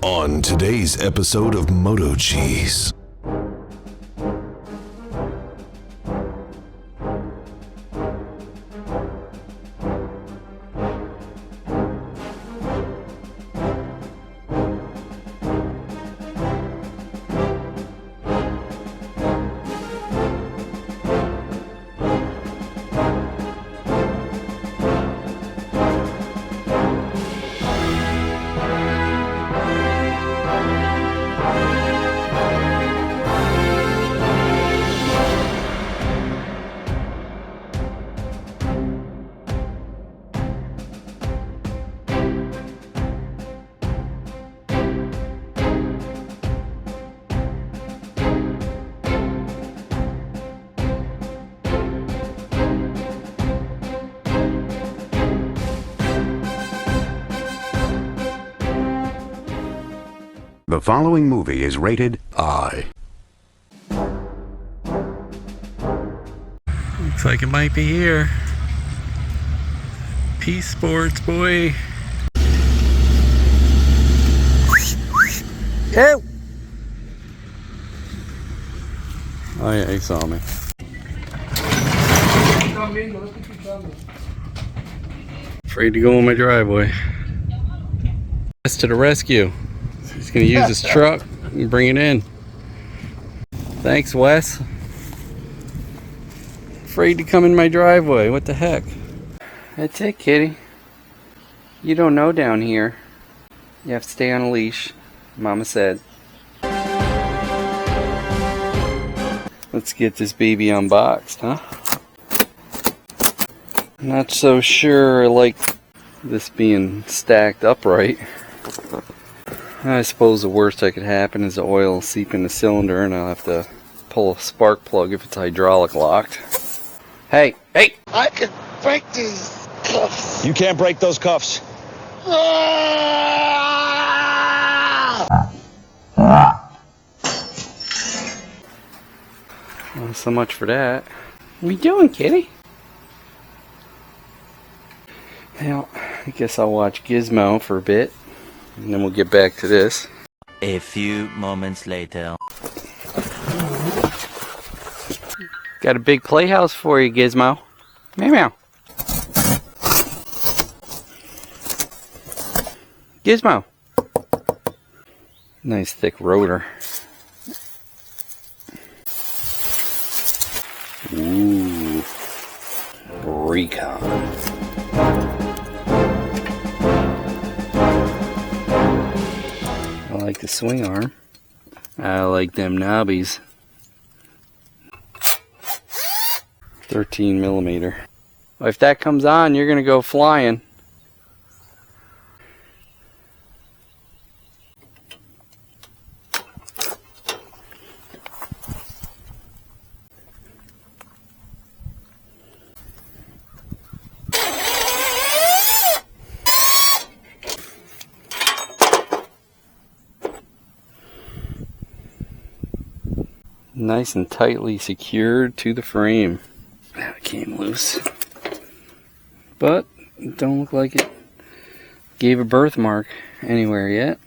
On today's episode of MotoCheez. The following movie is rated I. Looks like it might be here. Peacesports, boy. Ew! Oh yeah, he saw me. Afraid to go in my driveway. Wes to the rescue. He's gonna use his truck and bring it in. Thanks, Wes. Afraid to come in my driveway. What the heck? That's it, kitty. You don't know down here. You have to stay on a leash, Mama said. Let's get this baby unboxed, huh? Not so sure I like this being stacked upright. I suppose the worst that could happen is the oil will seep in the cylinder and I'll have to pull a spark plug if it's hydraulic locked. Hey! Hey! I can break these cuffs. You can't break those cuffs. Well, so much for that. What are you doing, kitty? Well, I guess I'll watch Gizmo for a bit. And then we'll get back to this. A few moments later. Got a big playhouse for you, Gizmo. Meow meow. Gizmo. Nice thick rotor. Ooh. Recon. I like the swing arm. I like them knobbies. 13mm. If that comes on, you're gonna go flying. Nice and tightly secured to the frame. That came loose. But it don't look like it gave a birthmark anywhere yet.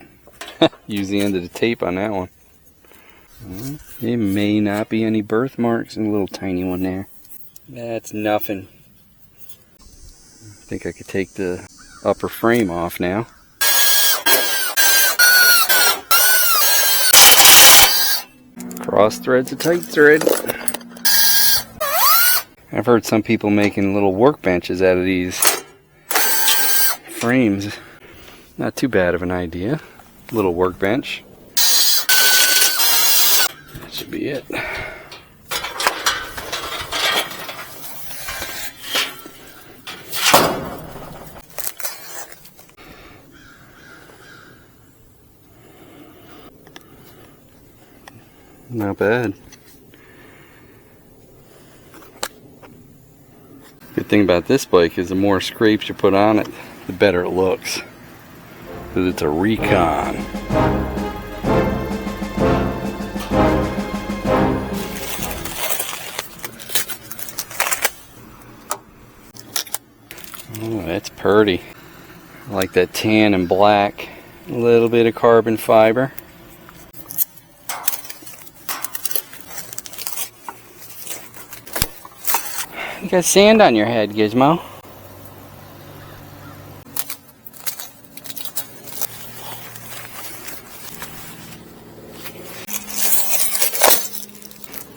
Use the end of the tape on that one. There may not be any birthmarks in a little tiny one there. That's nothing. I think I could take the upper frame off now. Cross thread's a tight thread. I've heard some people making little workbenches out of these frames. Not too bad of an idea. Little workbench. That should be it. Not bad. Good thing about this bike is the more scrapes you put on it, the better it looks. Because it's a Recon. Oh, that's pretty. I like that tan and black A little bit of carbon fiber. You got sand on your head, Gizmo.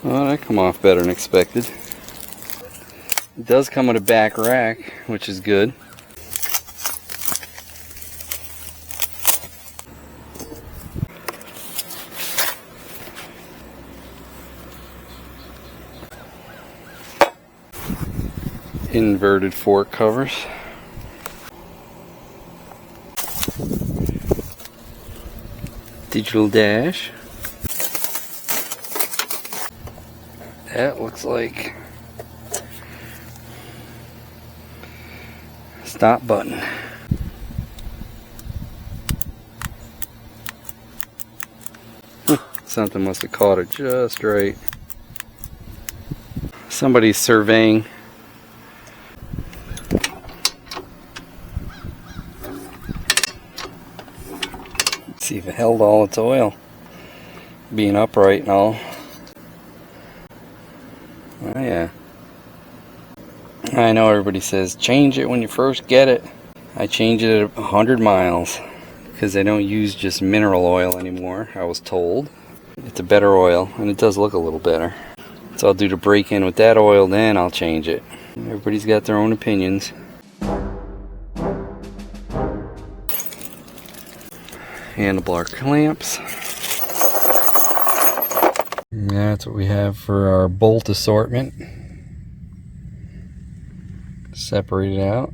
Oh, that come off better than expected. It does come with a back rack, which is good. Inverted fork covers. Digital dash. That looks like stop button. Something must have caught it just right. Somebody's surveying. Let's see if it held all its oil. Being upright and all. Oh yeah. I know everybody says change it when you first get it. I change it at 100 miles because I don't use just mineral oil anymore, I was told. It's a better oil and it does look a little better. So I'll do the break in with that oil, then I'll change it. Everybody's got their own opinions. Handlebar clamps. And that's what we have for our bolt assortment. Separate it out.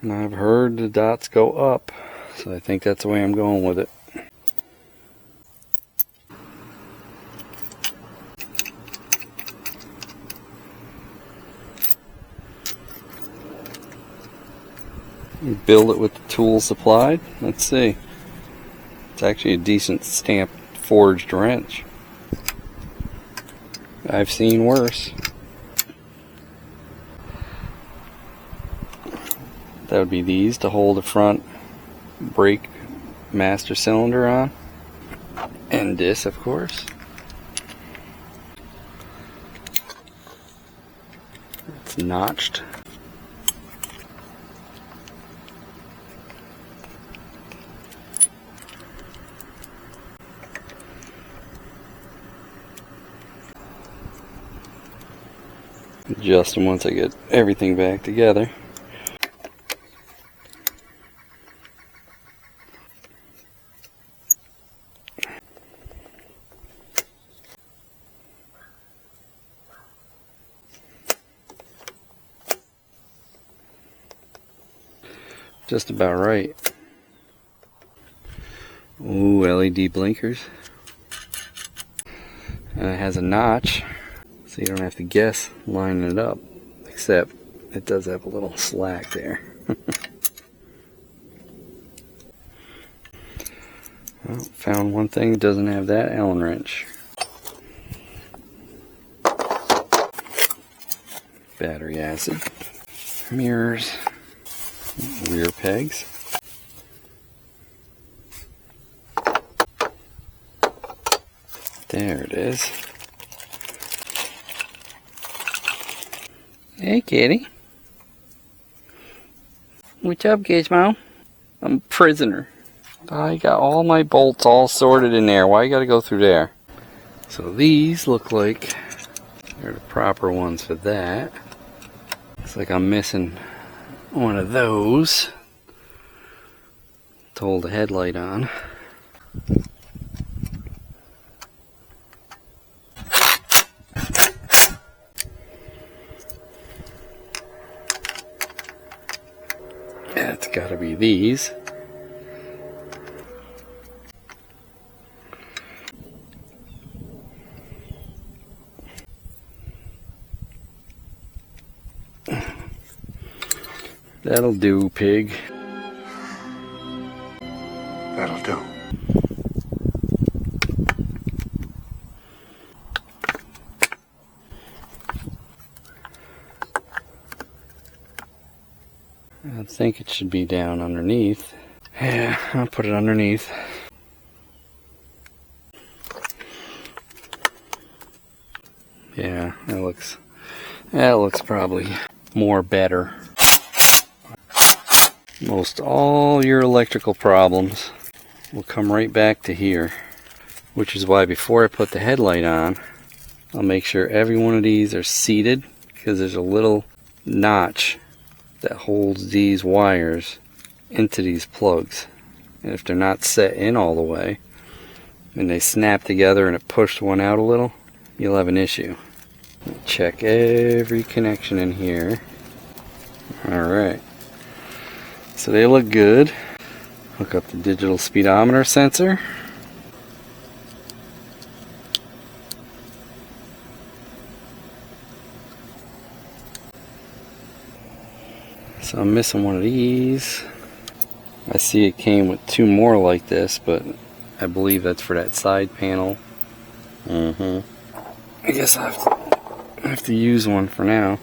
And I've heard the dots go up, so I think that's the way I'm going with it. Build it with the tools supplied. Let's see. It's actually a decent stamped forged wrench. I've seen worse. That would be these to hold the front brake master cylinder on. And this, of course. It's notched. Adjust them once I get everything back together. Just about right. Ooh, LED blinkers. And it has a notch, so you don't have to guess lining it up, except it does have a little slack there. Well, found one thing that doesn't have that Allen wrench. Battery acid, mirrors, rear pegs. There it is. Hey kitty. What's up, Gizmo? I'm a prisoner. I got all my bolts all sorted in there. Why you gotta go through there? So these look like they're the proper ones for that. Looks like I'm missing one of those to hold the headlight on. It's got to be these. That'll do, pig. That'll do. I think it should be down underneath. Yeah, I'll put it underneath. Yeah, that looks probably more better. Most all your electrical problems will come right back to here, which is why before I put the headlight on, I'll make sure every one of these are seated, because there's a little notch that holds these wires into these plugs, and if they're not set in all the way and they snap together and it pushed one out a little, you'll have an issue. Check every connection in here. Alright, so they look good. Hook up the digital speedometer sensor. So I'm missing one of these. I see it came with two more like this, but I believe that's for that side panel. I guess I have to use one for now.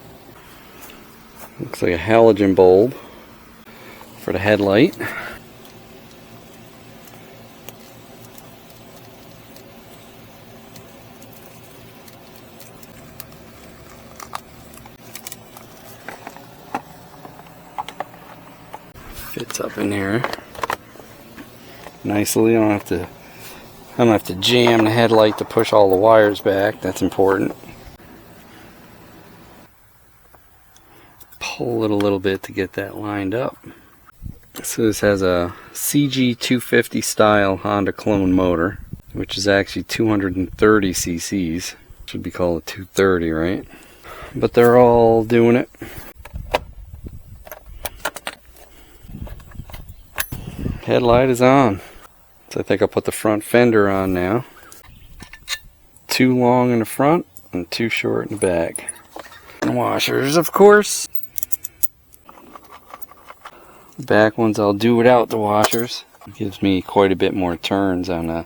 Looks like a halogen bulb for the headlight. Fits up in there nicely. I don't have to jam the headlight to push all the wires back. That's important. Pull it a little bit to get that lined up. So this has a CG250 style Honda clone motor, which is actually 230 cc's. Should be called a 230, right? But they're all doing it. Headlight is on. So I think I'll put the front fender on now. Too long in the front and too short in the back. And washers, of course. The back ones I'll do without the washers. It gives me quite a bit more turns on the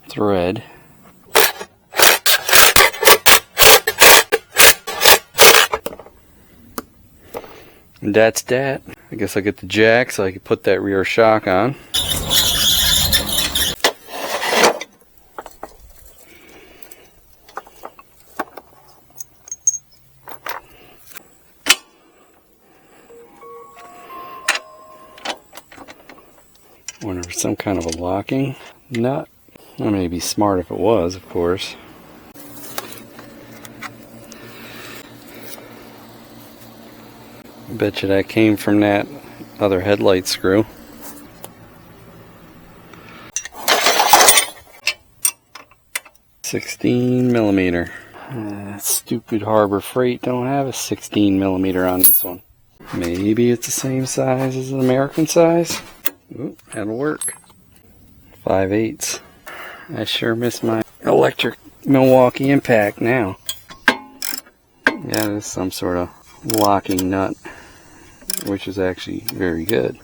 thread. And that's that. I guess I'll get the jack so I can put that rear shock on. Wonder if it's some kind of a locking nut. I mean, it'd be smart if it was, of course. I bet you that came from that other headlight screw. $16mm. Stupid Harbor Freight don't have a 16mm on this one. Maybe it's the same size as an American size. Ooh, that'll work. 5/8. I sure miss my electric Milwaukee impact now. Yeah, there's some sort of locking nut, which is actually very good.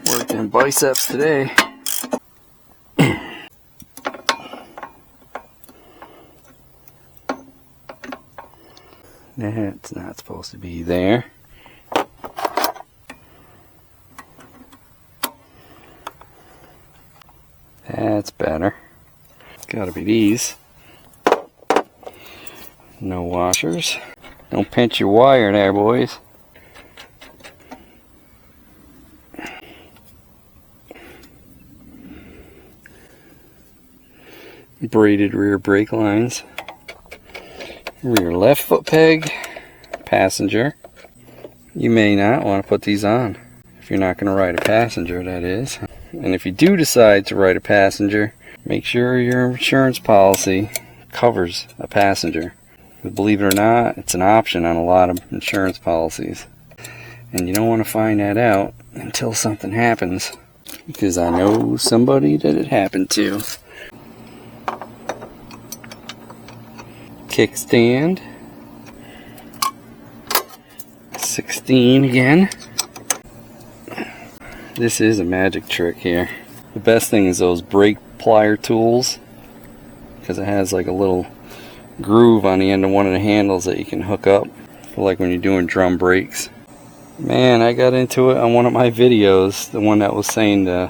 Working biceps today. It's not supposed to be there. That's better. Gotta be these. No washers. Don't pinch your wire there, boys. Braided rear brake lines. Rear left foot peg. Passenger. You may not want to put these on if you're not going to ride a passenger, that is. And if you do decide to ride a passenger, make sure your insurance policy covers a passenger. But believe it or not, it's an option on a lot of insurance policies. And you don't want to find that out until something happens, because I know somebody that it happened to. Kickstand. 16 again. This is a magic trick here. The best thing is those brake plier tools, because it has like a little groove on the end of one of the handles that you can hook up for like when you're doing drum brakes. Man, I got into it on one of my videos, the one that was saying to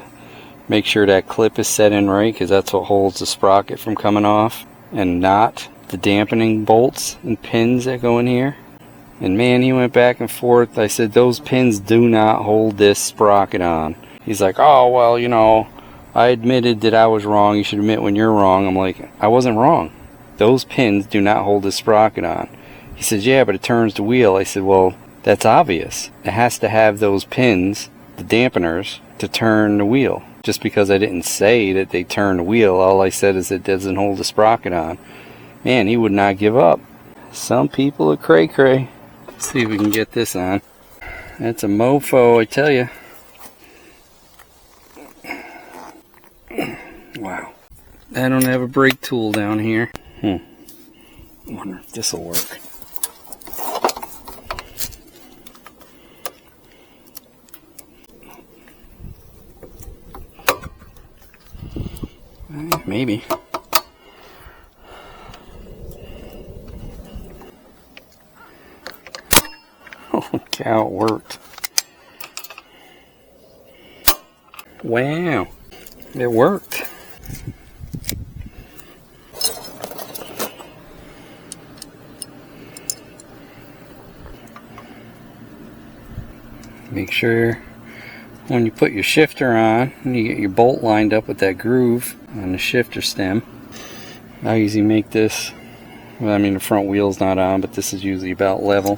make sure that clip is set in right, because that's what holds the sprocket from coming off, and not the dampening bolts and pins that go in here. And man, he went back and forth. I said, those pins do not hold this sprocket on. He's like, oh, well, you know, I admitted that I was wrong. You should admit when you're wrong. I'm like, I wasn't wrong. Those pins do not hold this sprocket on. He says, yeah, but it turns the wheel. I said, well, that's obvious. It has to have those pins, the dampeners, to turn the wheel. Just because I didn't say that they turn the wheel, all I said is it doesn't hold the sprocket on. Man, he would not give up. Some people are cray-cray. Let's see if we can get this on. That's a mofo, I tell you. Wow. I don't have a brake tool down here. I wonder if this will work. Maybe. Holy cow, it worked. Wow. It worked. Make sure when you put your shifter on, you get your bolt lined up with that groove on the shifter stem. I usually make this, well, I mean the front wheel's not on, but this is usually about level.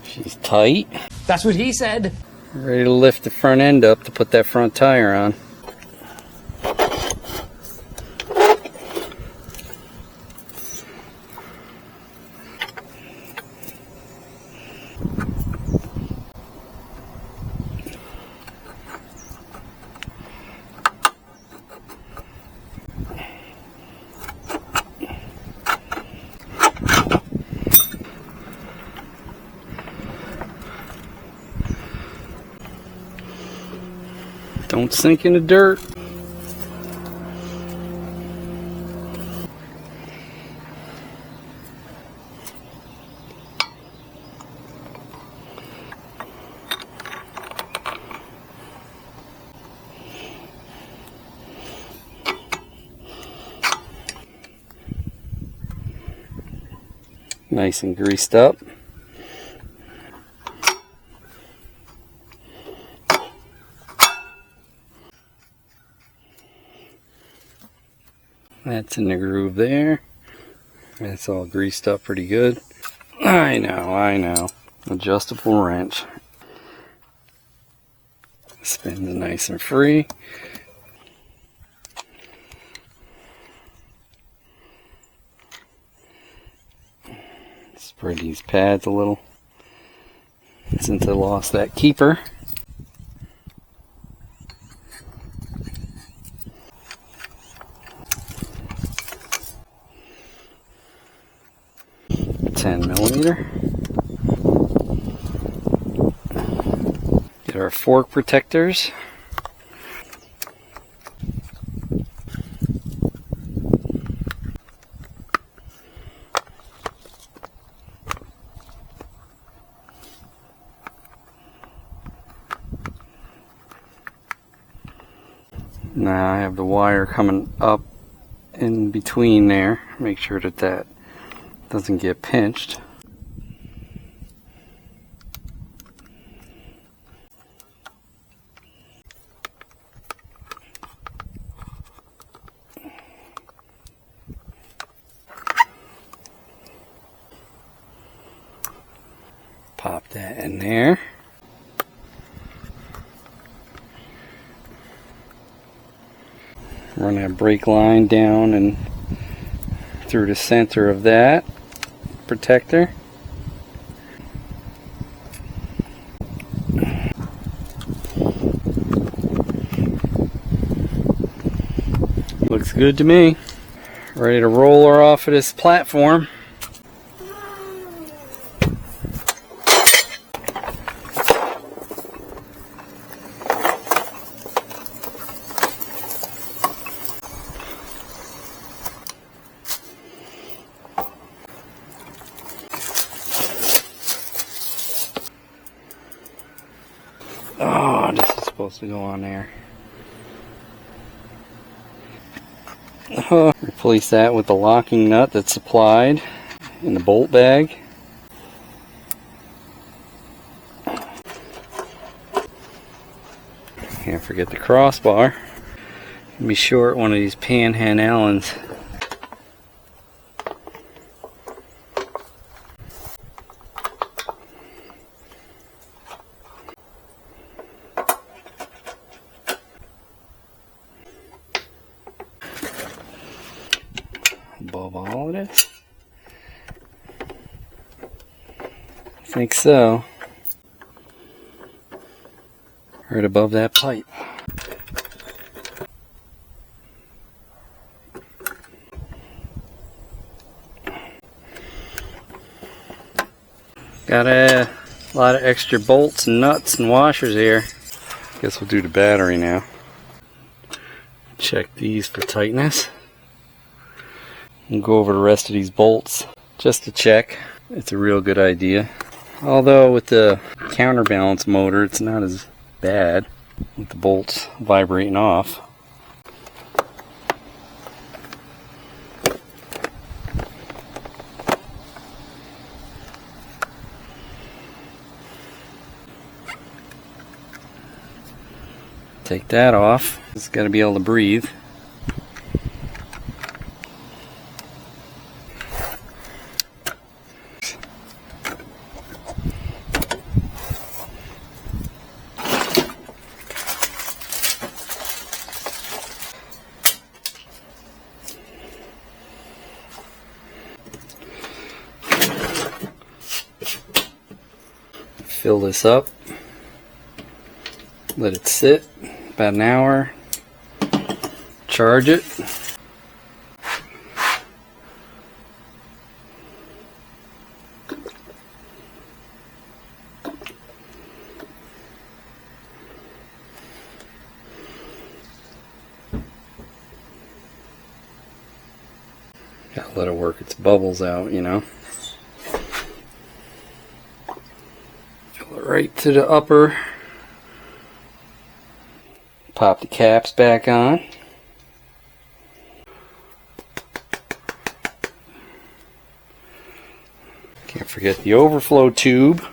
She's tight. That's what he said. Ready to lift the front end up to put that front tire on. Don't sink in the dirt. Nice and greased up. That's in the groove there. That's all greased up pretty good. I know. Adjustable wrench. Spins nice and free. Spread these pads a little since I lost that keeper. Get our fork protectors. Now I have the wire coming up in between there. Make sure that that doesn't get pinched. Pop that in there. Run that brake line down and through the center of that protector. Looks good to me. Ready to roll her off of this platform. Oh, this is supposed to go on there. Replace that with the locking nut that's supplied in the bolt bag. Can't forget the crossbar. Be short one of these Panhan Allens. Above all of this? I think so. Right above that pipe. Got a lot of extra bolts and nuts and washers here. Guess we'll do the battery now. Check these for tightness. And go over the rest of these bolts just to check. It's a real good idea. Although with the counterbalance motor, it's not as bad with the bolts vibrating off. Take that off. It's got to be able to breathe. Fill this up. Let it sit about an hour. Charge it. Gotta let it work its bubbles out, you know. Fill it right to the upper. Pop the caps back on. Can't forget the overflow tube.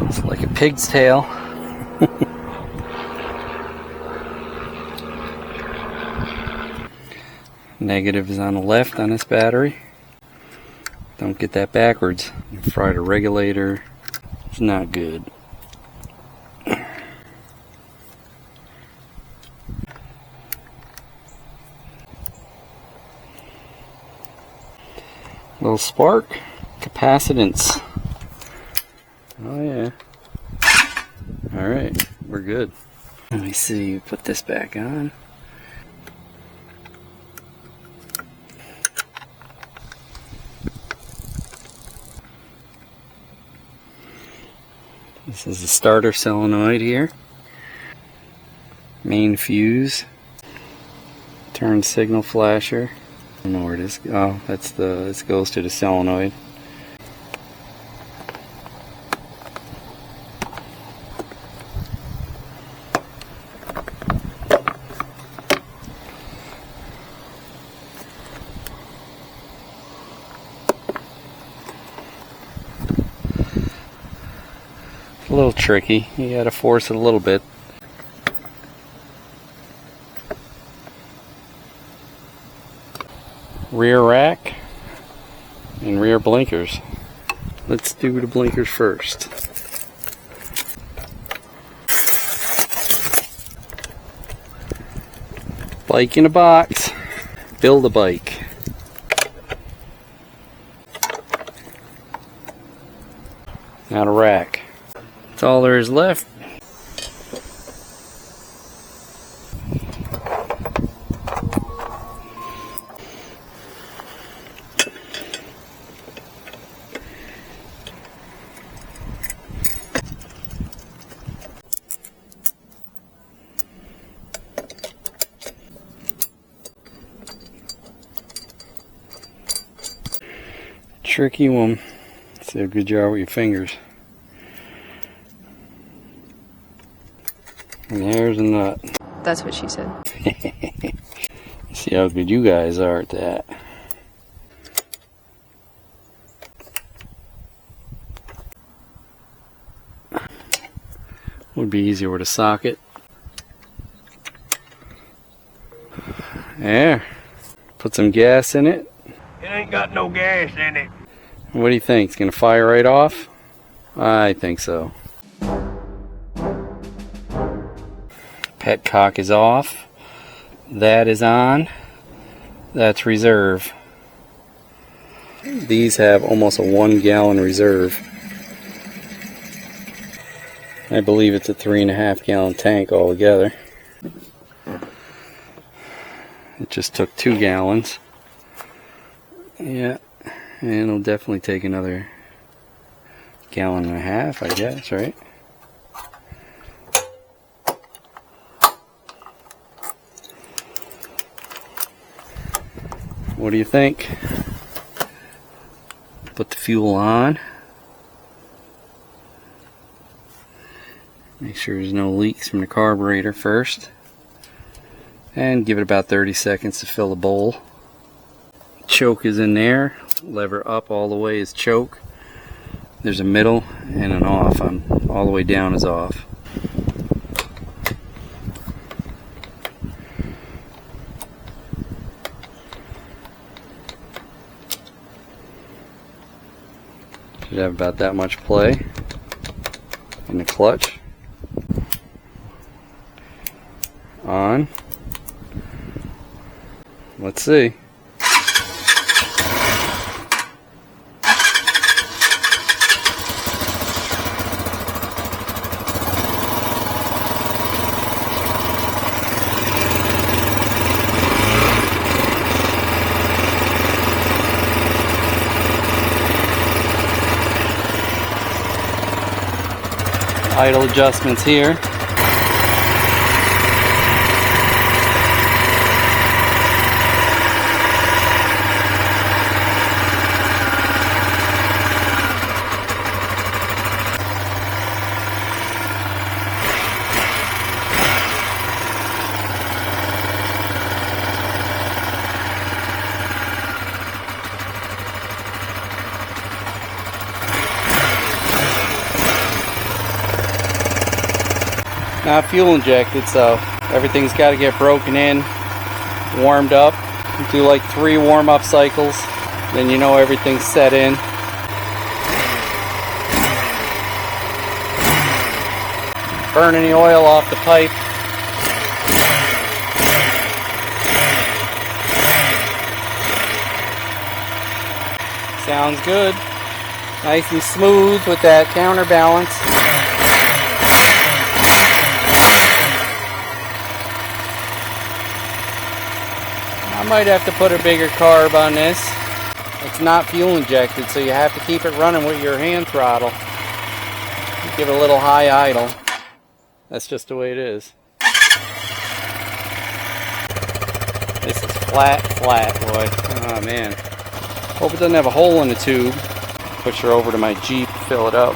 It's like a pig's tail. Negative is on the left on this battery. Don't get that backwards. You fry the regulator. It's not good. Little spark. Capacitance. Oh yeah. Alright, we're good. Let me see, put this back on. This is the starter solenoid here. Main fuse. Turn signal flasher. I don't know where it is. Oh, this goes to the solenoid. A little tricky. You gotta force it a little bit. Rear rack and rear blinkers. Let's do the blinkers first. Bike in a box. Build a bike. Now the rack. That's all there is left. tricky one. Do a good job with your fingers. And there's a nut. That's what she said. See how good you guys are at that. Would be easier with a socket. There. Put some gas in it. It ain't got no gas in it. What do you think? It's gonna fire right off? I think so. Petcock is off. That is on. That's reserve. These have almost a 1 gallon reserve. I believe it's a 3.5 gallon tank altogether. It just took 2 gallons. Yeah, and it'll definitely take another 1.5 gallons, I guess, right? What do you think? Put the fuel on. Make sure there's no leaks from the carburetor first. And give it about 30 seconds to fill the bowl. Choke is in there. Lever up all the way is choke. There's a middle and an off. All the way down is off. Should have about that much play in the clutch. On. Let's see. Idle adjustments here. Not fuel injected, so everything's got to get broken in, warmed up. Do like 3 warm-up cycles, then you know everything's set in. Burning the oil off the pipe. Sounds good. Nice and smooth with that counterbalance. I might have to put a bigger carb on this. It's not fuel injected, so you have to keep it running with your hand throttle. Give it a little high idle. That's just the way it is. This is flat, boy. Oh man. Hope it doesn't have a hole in the tube. Push her over to my Jeep, fill it up.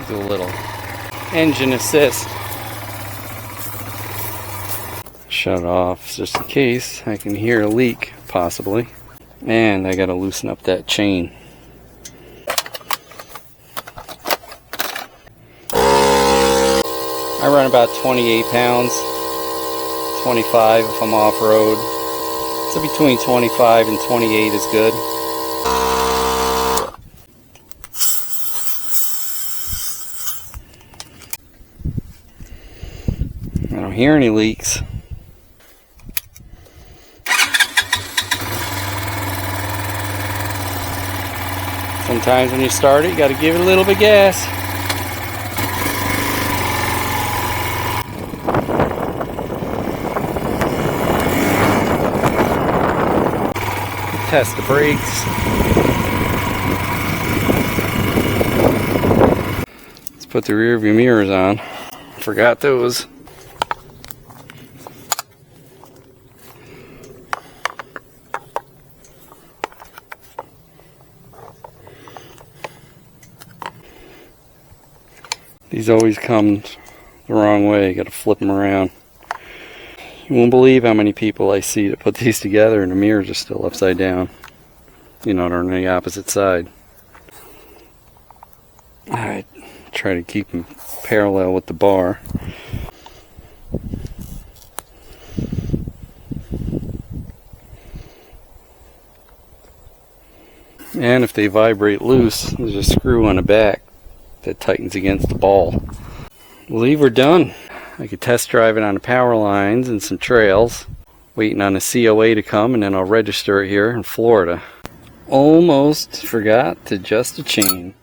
Do a little engine assist. Shut it off just in case I can hear a leak, possibly. And I gotta loosen up that chain. I run about 28 pounds, 25 if I'm off-road. So between 25 and 28 is good. I don't hear any leaks. Sometimes when you start it, you got to give it a little bit of gas. Test the brakes. Let's put the rear view mirrors on. Forgot those. These always come the wrong way. You gotta flip them around. You won't believe how many people I see that put these together and the mirrors are still upside down. You know, they're on the opposite side. I try to keep them parallel with the bar. And if they vibrate loose, there's a screw on the back that tightens against the ball. I believe we're done. I could test drive it on the power lines and some trails. Waiting on the COA to come, and then I'll register it here in Florida. Almost forgot to adjust the chain.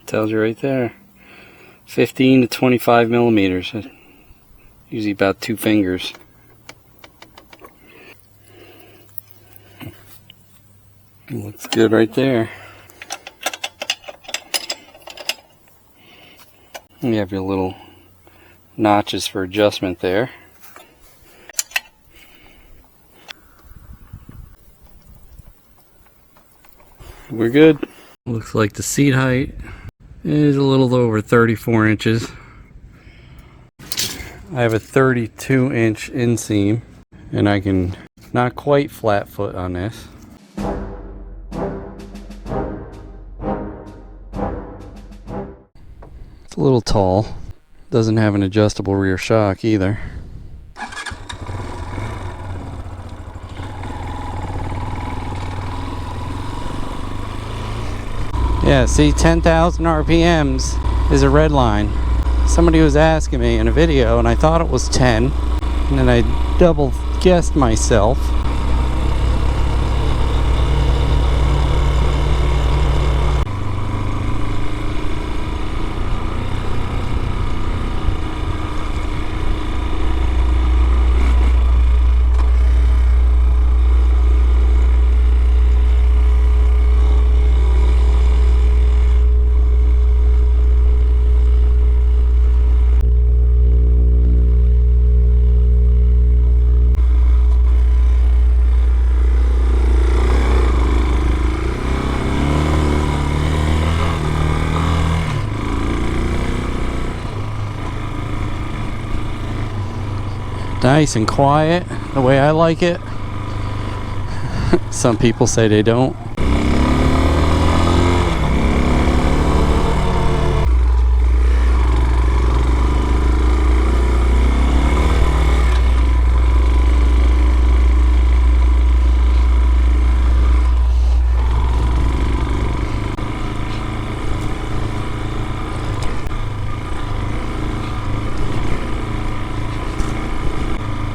Tells you right there. 15 to 25 millimeters. Usually about 2 fingers. Looks good right there. You have your little notches for adjustment there. We're good. Looks like the seat height is a little over 34 inches. I have a 32-inch inseam, and I can not quite flat foot on this. It's a little tall. Doesn't have an adjustable rear shock either. Yeah, see, 10,000 RPMs is a red line. Somebody was asking me in a video, and I thought it was 10, and then I double guessed myself. Nice and quiet, the way I like it. Some people say they don't.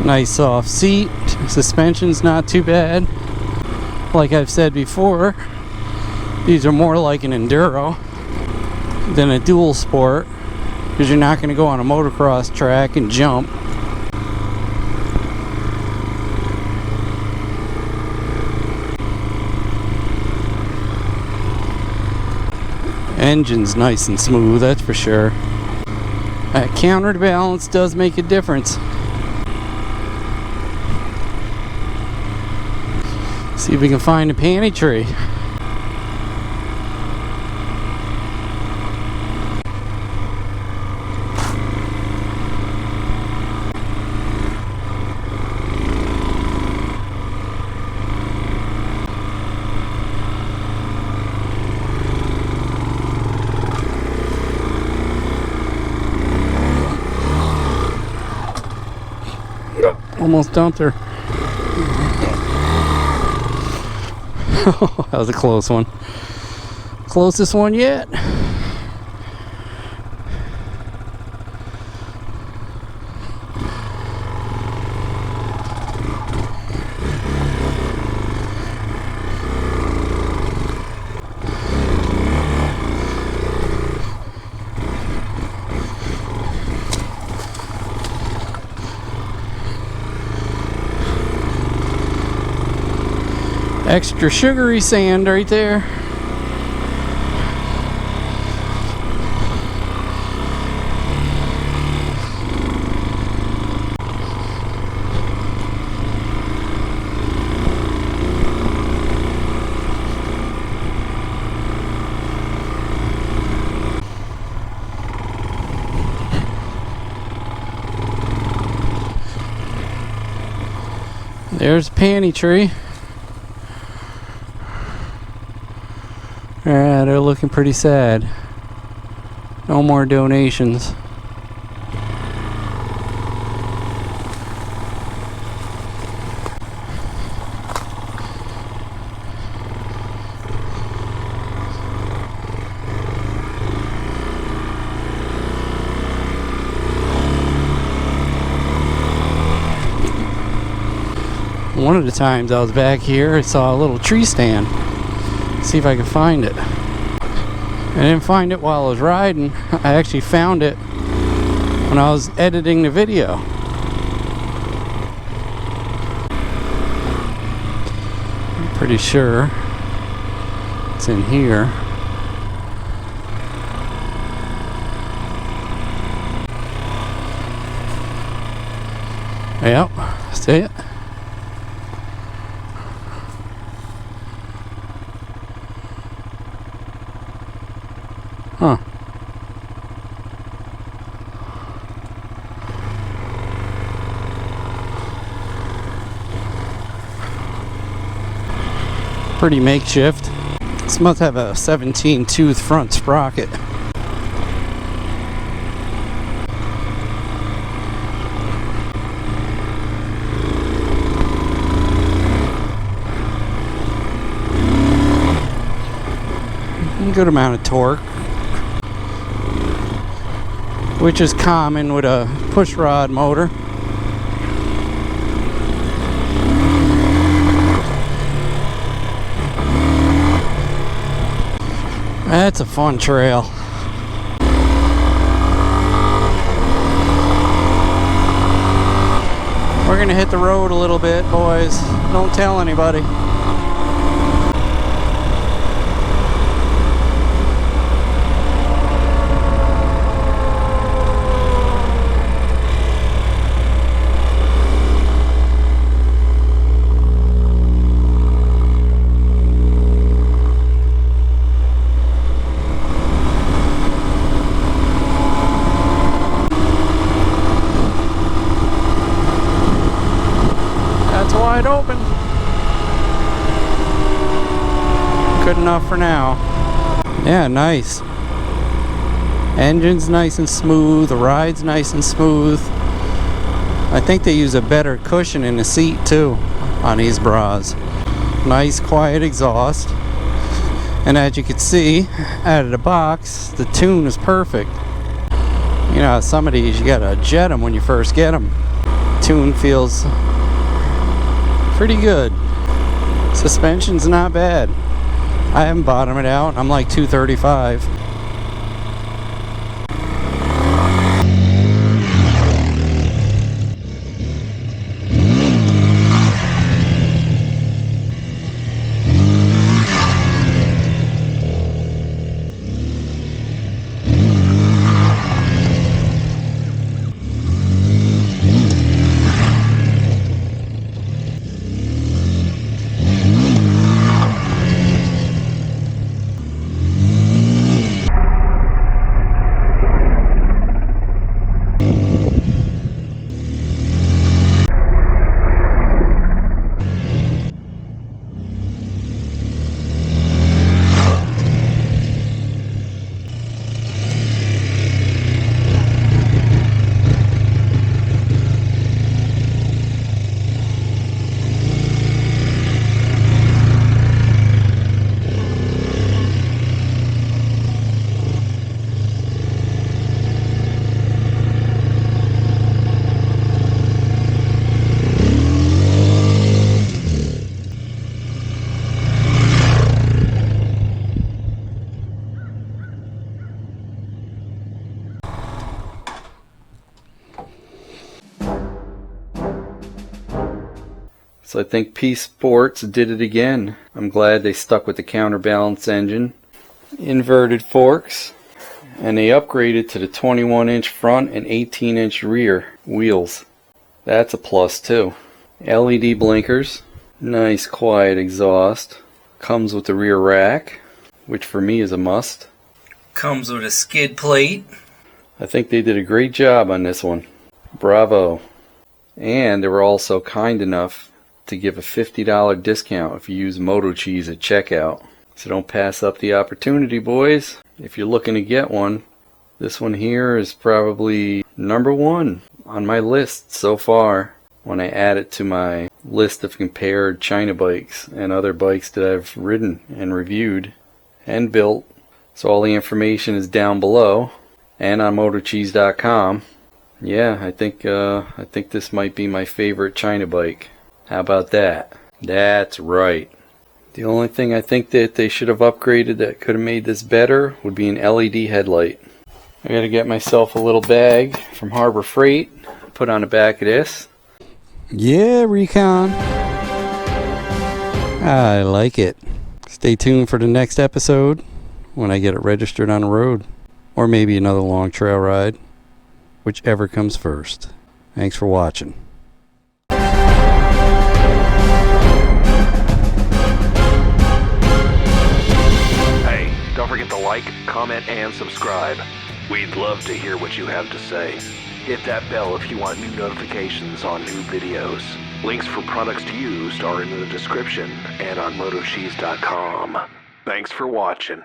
Nice soft seat, suspension's not too bad. Like I've said before, these are more like an enduro than a dual sport, because you're not going to go on a motocross track and jump. Engine's nice and smooth, that's for sure. That counterbalance does make a difference. See if we can find a panty tree. Almost dumped her. That was a close one. Closest one yet. Extra sugary sand right there. There's panty tree. Yeah, they're looking pretty sad. No more donations. One of the times I was back here, I saw a little tree stand. See if I can find it. I didn't find it while I was riding. I actually found it when I was editing the video. I'm pretty sure it's in here. Yep, see it? Huh. Pretty makeshift. This must have a 17 tooth front sprocket. Good amount of torque, which is common with a push rod motor. That's a fun trail. We're gonna hit the road a little bit, boys. Don't tell anybody. Wide open. Good enough for now. Yeah, nice. Engine's nice and smooth. The ride's nice and smooth. I think they use a better cushion in the seat too on these Brozz. Nice quiet exhaust. And as you can see, out of the box, the tune is perfect. You know, some of these you gotta jet them when you first get them. Tune feels pretty good. Suspension's not bad. I haven't bottomed it out. I'm like 235. So I think Peacesports did it again. I'm glad they stuck with the counterbalanced engine. Inverted forks. And they upgraded to the 21-inch front and 18-inch rear wheels. That's a plus too. LED blinkers. Nice quiet exhaust. Comes with the rear rack, which for me is a must. Comes with a skid plate. I think they did a great job on this one. Bravo. And they were also kind enough to give a $50 discount if you use MotoCheez at checkout. So don't pass up the opportunity, boys. If you're looking to get one, this one here is probably number one on my list so far when I add it to my list of compared China bikes and other bikes that I've ridden and reviewed and built. So all the information is down below and on MotoCheez.com. Yeah, I think this might be my favorite China bike. How about that? That's right. The only thing I think that they should have upgraded that could have made this better would be an LED headlight. I gotta get myself a little bag from Harbor Freight, put on the back of this. Yeah, Recon. I like it. Stay tuned for the next episode when I get it registered on the road. Or maybe another long trail ride. Whichever comes first. Thanks for watching. Hey, don't forget to like, comment, and subscribe. We'd love to hear what you have to say. Hit that bell if you want new notifications on new videos. Links for products used are in the description and on MotoCheez.com. Thanks for watching.